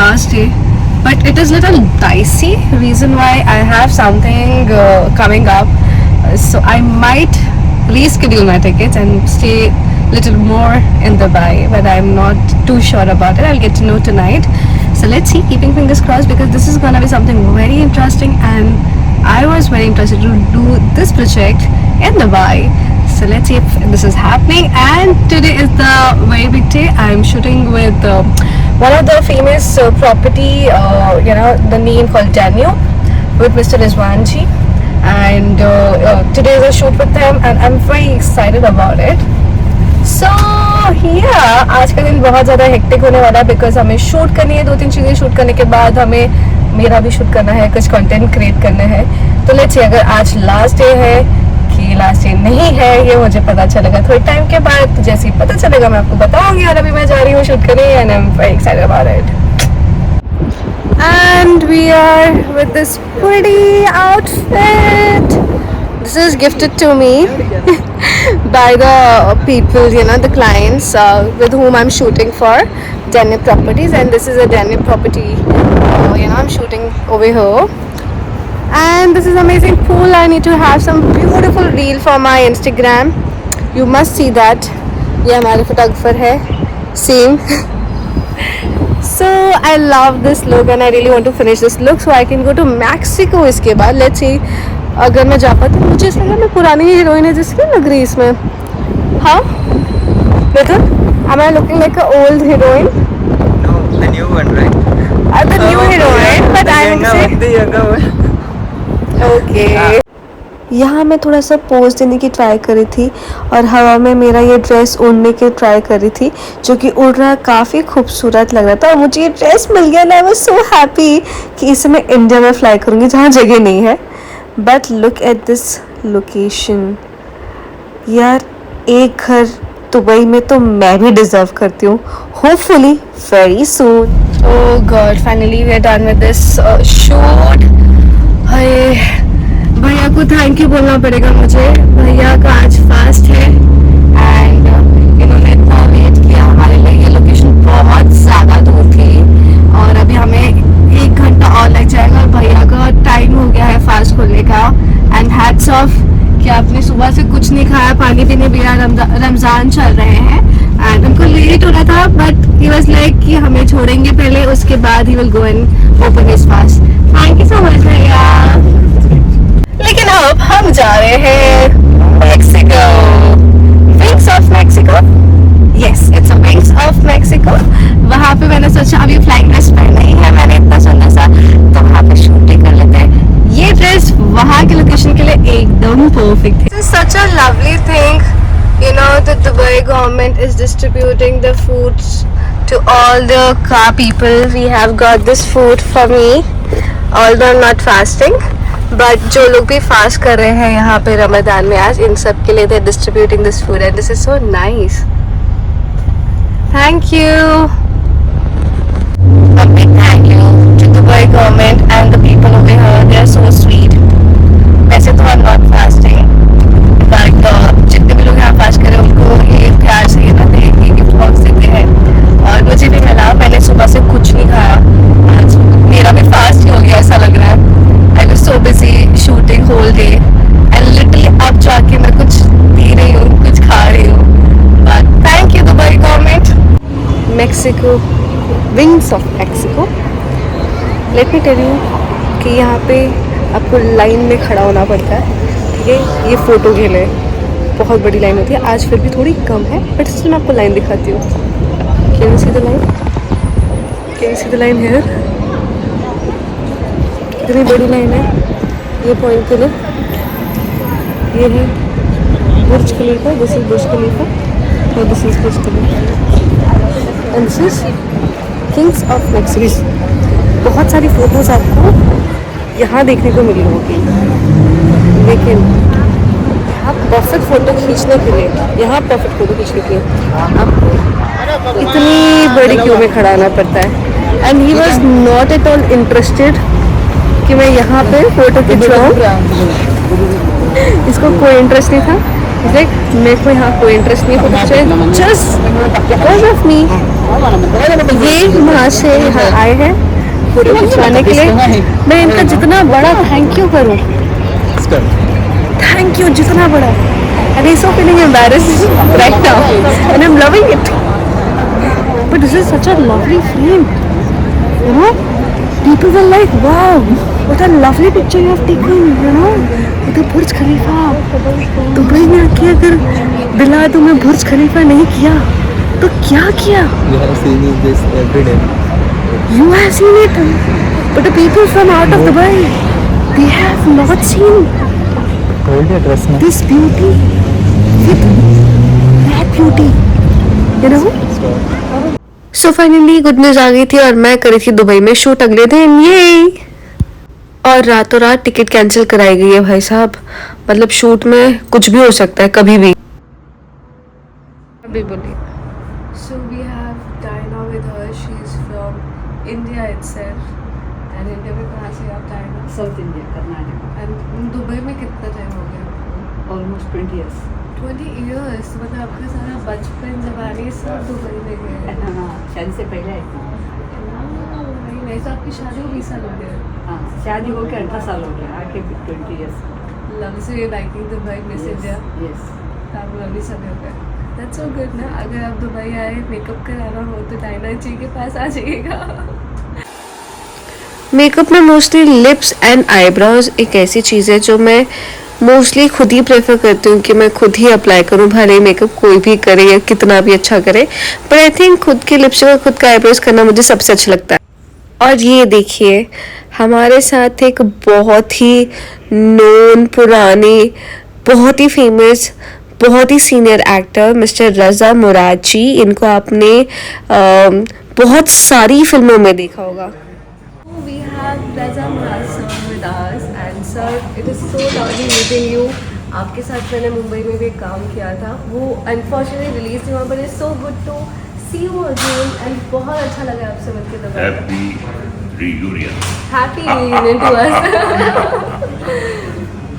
last day, but it is little dicey. Reason why I have something coming up, so I might reschedule my tickets and stay little more in Dubai, but I'm not too sure about it. I'll get to know tonight. So let's see, keeping fingers crossed, because this is gonna be something very interesting, and I was very interested to do this project in Dubai. So let's see if this is happening. And today is the very big day. I'm shooting with one of the famous property, the name called Daniel, with Mr. Rizwanji. And today is a shoot with them, and I'm very excited about it. So yeah, आज का दिन बहुत ज़्यादा hectic होने वाला है, because हमें shoot करनी है 2-3 चीज़ें. शूट करने के बाद हमें मेरा भी शूट करना है, कुछ कंटेंट क्रिएट करना है. तो लेट्स सी, अगर आज लास्ट डे है कि लास्ट डे नहीं है, ये मुझे पता चलेगा थोड़े टाइम के बाद. तो जैसे ही पता चलेगा मैं आपको बताऊंगी. और अभी मैं जा रही हूँ शूट करने, and I am very excited about it. And we are with this pretty outfit. This is gifted to me by the people, the clients with whom I'm shooting for Daniel Properties. And this is a Daniel property, I'm shooting over here. And this is amazing pool. I need to have some beautiful reel for my Instagram. You must see that. ये हमारे photographer है, same. So I love this look and I really want to finish this look so I can go to Mexico इसके बाद. Let's see, अगर मैं जा पाती हूँ. मुझे ऐसा लगा मैं पुरानी हीरोइन है जिसकी लग रही है इसमें. हाँ बेटा, am I looking like an old heroine? No, the new one, right? The new heroine, but I am saying the younger one. Okay. यहाँ मैं थोड़ा सा पोज देने की ट्राई करी थी और हवा में मेरा ये ड्रेस उड़ने की ट्राई करी थी, जो कि उड़ रहा काफ़ी खूबसूरत लग रहा था. और मुझे ये ड्रेस मिल गया ना, आई वाज सो हैप्पी कि इसे मैं इंडिया में फ्लाई करूँगी जहाँ जगह नहीं है. But look at this location यार, एक घर दुबई में तो मैं भी डिज़र्व करती हूँ. Hopefully very soon. Oh God, finally we are done with this shoot. भैया को थैंक यू बोलना पड़ेगा मुझे. भैया का आज फास्ट है एंड इन्होंने इतना वेट किया हमारे लिए. ये लोकेशन बहुत ज़्यादा दूर थी और अभी हमें 1 घंटा और लग जाएगा. भैया का टाइम हो गया है फास्ट खोलने का. एंड हैट्स ऑफ कि आपने सुबह से कुछ नहीं खाया, पानी पीने बिना रमज़ान चल रहे हैं. एंड उनको लेट हो रहा था, बट ही वाज लाइक कि हमें छोड़ेंगे पहले, उसके बाद he will go and open his fast. Thank you so much भैया. लेकिन अब हम जा रहे हैं Mexico. Wings of Mexico. Yes, it's a wings of Mexico. वहाँ पे मैंने सोचा अभी फ्लाइंग ड्रेस पहना ही है मैंने इतना सुंदर सा, तो वहाँ पे शूटिंग कर लेते हैं. ये ड्रेस वहाँ की लोकेशन के लिए एकदम परफेक्ट है. Such a lovely thing, the Dubai government is distributing the foods to all the car people. We have got this food for me, although I'm not fasting. But जो लोग भी fast कर रहे हैं यहाँ पे रमज़ान में आज, इन सब के लिए they distributing this food and this is so nice. Thank you. A big thank you to Dubai government and the people over here. They are so sweet. वैसे तो I'm not fasting, but जितने भी लोग यहाँ fast कर रहे हैं उनको ये प्यार से ये गिफ्ट बॉक्स देते हैं. और मुझे भी मिला. मैंने सुबह से कुछ नहीं खाया, आज मेरा भी फास्ट ही हो गया ऐसा लग रहा है. I was so busy shooting whole day and literally अब जाके मैं कुछ पी रही हूँ, कुछ खा रही हूँ. But thank you Dubai government. Mexico, wings of Mexico. Let me tell you कि यहाँ पे आपको लाइन में खड़ा होना पड़ता है. ठीक है, ये फ़ोटो के लिए बहुत बड़ी लाइन होती है. आज फिर भी थोड़ी कम है, बट इसलिए मैं आपको लाइन दिखाती हूँ. Can you see the line? Can you see the line here? कितनी बड़ी लाइन है ये पॉइंट के लिए. ये है बुर्ज खलीफा. दिस इज बुर्ज खलीफा और this is Burj Khalifa and this is Kings of Mexico. बहुत सारी फोटोज आपको यहाँ देखने को मिली होगी, लेकिन यहाँ परफेक्ट फ़ोटो खींचने के लिए, आपको इतनी बड़ी क्यू में खड़ा रहना पड़ता है. And he was not at all interested कि मैं यहाँ पे फ़ोटो खिंचवाऊँ. इसको कोई इंटरेस्ट नहीं था. देख मेरे को यहाँ कोई इंटरेस्ट नहीं है जस्ट बिकॉज ऑफ मी ये वहाँ से यहाँ आए हैं फोटो खिंचवाने के लिए। मैं इनका जितना बड़ा थैंक यू करूँ, थैंक यू जितना बड़ा, and he's so feeling embarrassed right now and I'm loving it, but this is such a lovely frame, you know, people were like wow what a lovely picture you have taken, you know, with the Burj Khalifa। Dubai में आके अगर दिला तो मैं बुर्ज खलीफा नहीं किया तो क्या किया? You have seen this every day. You have seen it, but the people from out of Dubai, they have not seen Hold your dress now. this beauty with that beauty, you know? So finally good news आ गई थी और मैं करी थी Dubai में shoot अगले दिन, ये और रातों रात टिकट कैंसिल कराई गई है भाई साहब। मतलब शूट में कुछ भी हो सकता है कभी भी। अभी बोलिए। So we have Diana with her. She is from India itself. And India में कहाँ से आप Diana? South India Karnataka And Dubai में कितना टाइम हो गया? Almost 20 years 20 years। मतलब आपका सारा बचपन जवानी सब दुबई में गए। हाँ शादी से पहले आई थी। नहीं तो आपकी शादी को 20 साल हो गए। हाँ शादी हो के 18 साल हो गया आके 20 years। लव से liking Dubai miss India yes आप लवली सब हो गए। दैट्स सो गुड ना। अगर आप दुबई आए मेकअप कराना हो तो डायना जी के पास आ जाइएगा। मेकअप में मोस्टली लिप्स एंड आईब्रोज एक ऐसी चीज़ है जो मैं मोस्टली खुद ही प्रेफर करती हूँ कि मैं खुद ही अप्लाई करूँ, भले ही मेकअप कोई भी करे या कितना भी अच्छा करे, पर आई थिंक खुद के लिपस्टिक और खुद का आईब्रोज करना मुझे सबसे अच्छा लगता है। और ये देखिए हमारे साथ एक बहुत ही नोन पुराने बहुत ही फेमस बहुत ही सीनियर एक्टर मिस्टर रज़ा मुराद जी। इनको आपने बहुत सारी फिल्मों में देखा होगा। We have Raza Murad sir with us and sir it is so lovely meeting you। आपके साथ मैंने मुंबई में भी काम किया था, वो अनफॉर्चुनेटली रिलीज नहीं हुआ, but it's so good to see you again and बहुत अच्छा लगा आपसे मिलकर दोबारा। Happy reunion. Happy reunion to us।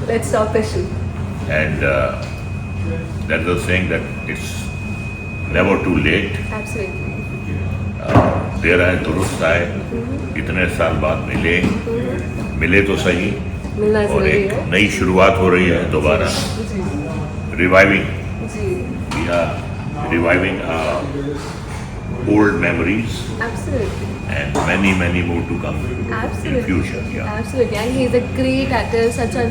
Let's stop the shoot। And there's a saying that it's never too late. Absolutely। देर आए दुरुस्त आए, इतने साल बाद मिले तो सही, मिलना और जरूरी एक है। नई शुरुआत हो रही है दोबारा। जी रिवाइविंग जी we are reviving our old memories absolutely and many more to come in absolutely future. Yeah. absolutely and he is a great actor, such a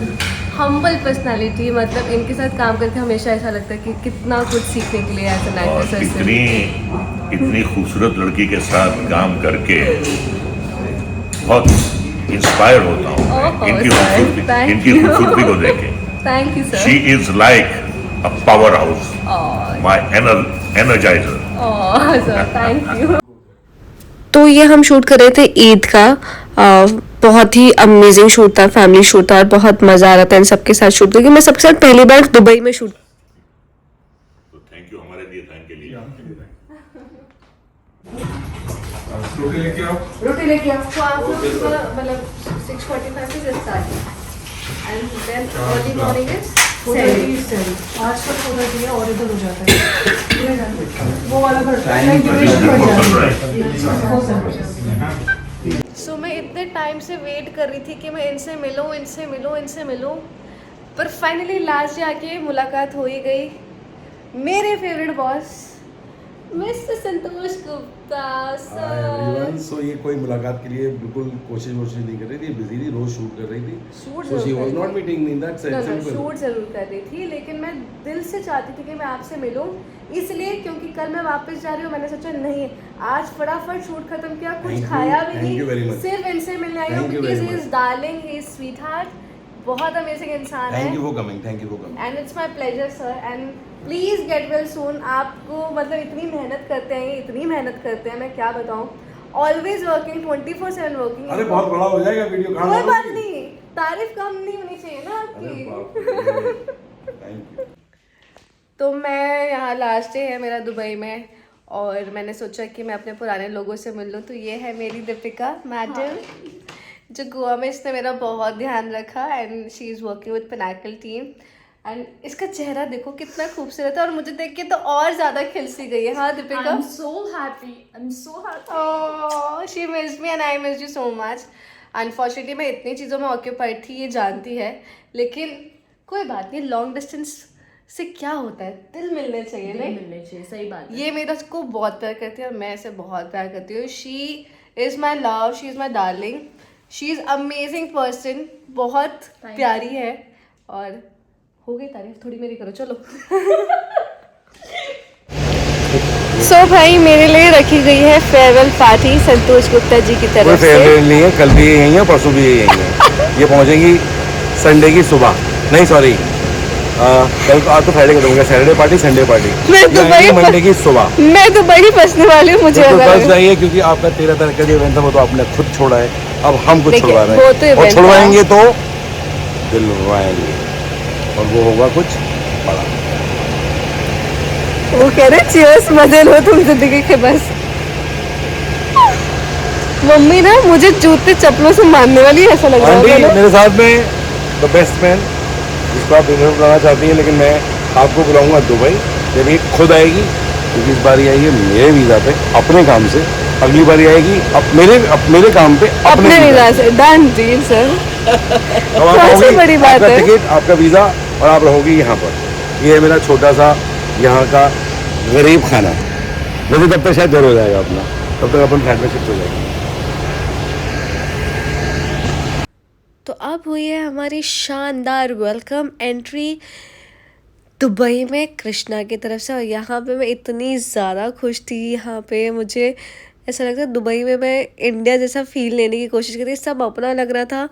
humble personality। मतलब इनके साथ काम करके हमेशा ऐसा लगता है कि कितना कुछ सीखने के लिए एज एन और एक्टर। इतनी खूबसूरत लड़की के साथ काम करके बहुत इंस्पायर होता हूँ Oh, इनकी sir, खूबसूरती thank इनकी you। खूबसूरती को देखे। Thank you sir. She is like a powerhouse, my energizer. Sir thank you. तो ये हम शूट कर रहे थे ईद का, बहुत ही अमेजिंग शूट था, फैमिली शूट था और बहुत मज़ा आ रहा था इन सबके साथ शूट करके। मैं सबके साथ पहली बार दुबई में शूट। तो थैंक यू हमारे लिए थैंक के लिए। रोटी लेके आओ। रोटी लेके आओ तो आप लोग मतलब 6:45 से start and then early morning is 7। आज तक होना चाहिए और इधर हो जाता है वो वाला सो मैं इतने टाइम से वेट कर रही थी कि मैं इनसे मिलूं, पर फाइनली लास्ट जाके मुलाकात हो ही गई। मेरे फेवरेट बॉस मिस्टर संतोष गुप्ता सर। सो ये कोई मुलाकात के लिए बिल्कुल कोशिश नहीं कर रही थी, बिजी थी, रोज शूट कर रही थी। Shoot So she was not meeting me in that sense. Shoot जरूर कर रही थी, लेकिन मैं दिल से चाहती थी कि मैं आपसे मिलूं, इसलिए क्योंकि कल मैं वापस जा रही हूँ। मैंने सोचा नहीं आज फटाफट शूट खत्म किया, कुछ Thank you, खाया भी thank you very नहीं, much. सिर्फ इनसे मिलने आई हूँ Thank you क्योंकि very he is much. Darling, he is sweet heart, बहुत अमेजिंग इंसान है। Thank you for coming. Thank you for coming. And it's my pleasure sir and please get well soon. आपको मतलब इतनी मेहनत करते हैं मैं क्या बताऊँ, ऑलवेज वर्किंग 24/7 वर्किंग। अरे बहुत बड़ा हो जाएगा वीडियो। कहाँ कोई बात डालोगी? नहीं, तारीफ कम नहीं होनी चाहिए ना अरे आपकी। बाप रे। Thank you. तो मैं यहाँ लास्ट डे है मेरा दुबई में और मैंने सोचा कि मैं अपने पुराने लोगों से मिल लूँ। तो ये है मेरी दीपिका मैडम, जो गोवा में इसने मेरा बहुत ध्यान रखा and she is working with Pinnacle team and इसका चेहरा देखो कितना खूबसूरत है और मुझे देख के तो और ज्यादा खिल सी गई है। हाँ Deepika, I'm so happy. I'm so happy. Oh, she missed me and I missed you so much. Unfortunately मैं इतनी चीज़ों में ऑक्यूपाइड थी, ये जानती है, लेकिन कोई बात नहीं, लॉन्ग डिस्टेंस से क्या होता है, दिल मिलने चाहिए। नहीं मिलने चाहिए, सही बात है। ये मेरा को बहुत प्यार करती है और मैं इसे बहुत प्यार करती हूँ। She is my love, she is my darling, she is amazing person, बहुत प्यारी है। और हो गई तारीफ, थोड़ी मेरी करो, चलो। सो भाई मेरे लिए रखी गई है फेयरवेल पार्टी संतोष गुप्ता जी की तरफ से। फेयरवेल नहीं है, कल भी यही है, परसों भी यही है। ये पहुंचेंगी संडे की सुबह, नहीं सॉरी कल आज तो फ्राइडे को दूंगा, सैटरडे पार्टी संडे पार्टी, मैं दुबई मंडे की सुबह। मैं दुबई फंसने वाली हूँ, मुझे तो लग रहा फंस है। जाइए क्योंकि आपका 13 तारीख का जो इवेंट था वो तो आपने खुद छोड़ा है, अब हम कुछ देखिए, छुड़वा रहे वो तो हैं और event छुड़वाएंगे तो दिलवाएंगे और वो होगा कुछ बड़ा। वो कह रहे चीयर्स, मजे लो तुम जिंदगी के बस। मम्मी ना मुझे जूते चप्पलों से मारने वाली है, ऐसा लग रहा आंटी है। मेरे साथ में द बेस्ट मैन जिसको आप डिनर बुलाना चाहती हैं, लेकिन मैं आपको बुलाऊंगा दुबई जब ये खुद आएगी, क्योंकि इस बार आई है मेरे वीज़ा पे अपने काम से, अगली बार आएगी मेरे काम पे अपने वीजा से। Done deal sir. अब आप कौन सी आओगी, बड़ी बात आपका है? टिकट, आपका वीज़ा और आप रहोगी यहाँ पर। ये है मेरा छोटा सा यहाँ का गरीब खाना। वैसे तब तक शायद घर हो जाएगा अपना, तब तक अपन फ्लैट में शिफ्ट हो जाएगी। तो अब हुई है हमारी शानदार वेलकम एंट्री दुबई में कृष्णा की तरफ से। और यहाँ पे मैं इतनी ज़्यादा खुश थी, यहाँ पे मुझे ऐसा लगता है दुबई में मैं इंडिया जैसा फील लेने की कोशिश कर रही, सब अपना लग रहा था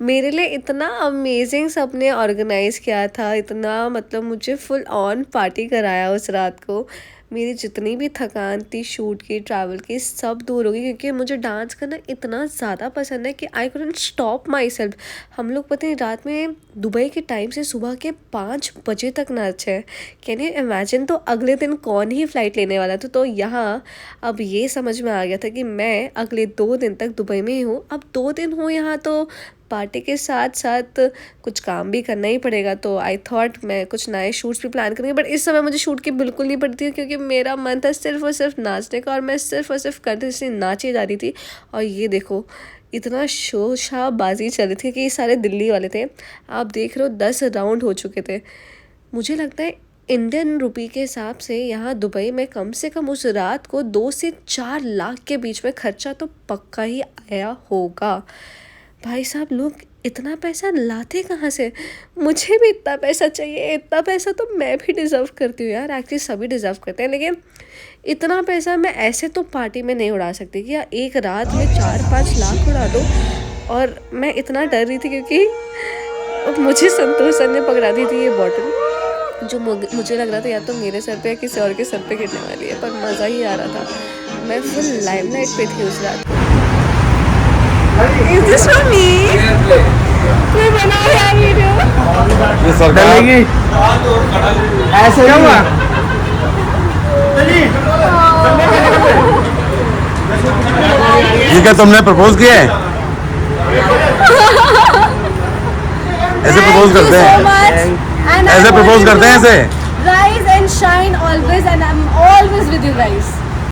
मेरे लिए। इतना अमेजिंग सबने ऑर्गेनाइज़ किया था, इतना मतलब मुझे फुल ऑन पार्टी कराया उस रात को। मेरी जितनी भी थकान थी शूट की, ट्रैवल की, सब दूर हो गई, क्योंकि मुझे डांस करना इतना ज़्यादा पसंद है कि I couldn't stop my self. हम लोग पता है रात में दुबई के टाइम से सुबह के 5 बजे तक नाचे हैं। Can you imagine? तो अगले दिन कौन ही फ़्लाइट लेने वाला था। तो यहाँ अब ये समझ में आ गया था कि मैं अगले 2 दिन तक दुबई में ही हूँ। अब 2 दिन हूँ यहाँ तो पार्टी के साथ साथ कुछ काम भी करना ही पड़ेगा। तो आई थॉट मैं कुछ नए शूट्स भी प्लान करूँगी, बट इस समय मुझे शूट की बिल्कुल नहीं पड़ती, क्योंकि मेरा मन था सिर्फ और सिर्फ नाचने का और मैं सिर्फ और सिर्फ करते इसलिए नाची जा रही थी। और ये देखो इतना शोशाबाजी चल रही थी कि ये सारे दिल्ली वाले थे। आप देख रहे हो 10 राउंड हो चुके थे। मुझे लगता है इंडियन रुपी के हिसाब से यहाँ दुबई में कम से कम उस रात को 2 से 4 लाख के बीच में खर्चा तो पक्का ही आया होगा। भाई साहब लोग इतना पैसा लाते कहाँ से? मुझे भी इतना पैसा चाहिए। इतना पैसा तो मैं भी डिज़र्व करती हूँ यार, एक्चुअली सभी डिज़र्व करते हैं, लेकिन इतना पैसा मैं ऐसे तो पार्टी में नहीं उड़ा सकती कि एक रात में 4-5 लाख उड़ा दूँ। और मैं इतना डर रही थी क्योंकि मुझे संतोष सर ने पकड़ा दी थी ये बॉटल, जो मुझे लग रहा था या तो मेरे सर पे या किसी और के सर पे गिरने वाली है, पर मज़ा ही आ रहा था। मैं फुल लाइमलाइट पे थी उस रात को। Is this for me? कोई बनाओ यार वीडियो। ये सरकार ऐसे क्या हुआ? ये क्या तुमने प्रपोज किया है? ऐसे प्रपोज करते हैं, ऐसे प्रपोज करते हैं ऐसे। Rise and shine always and I'm always with you guys.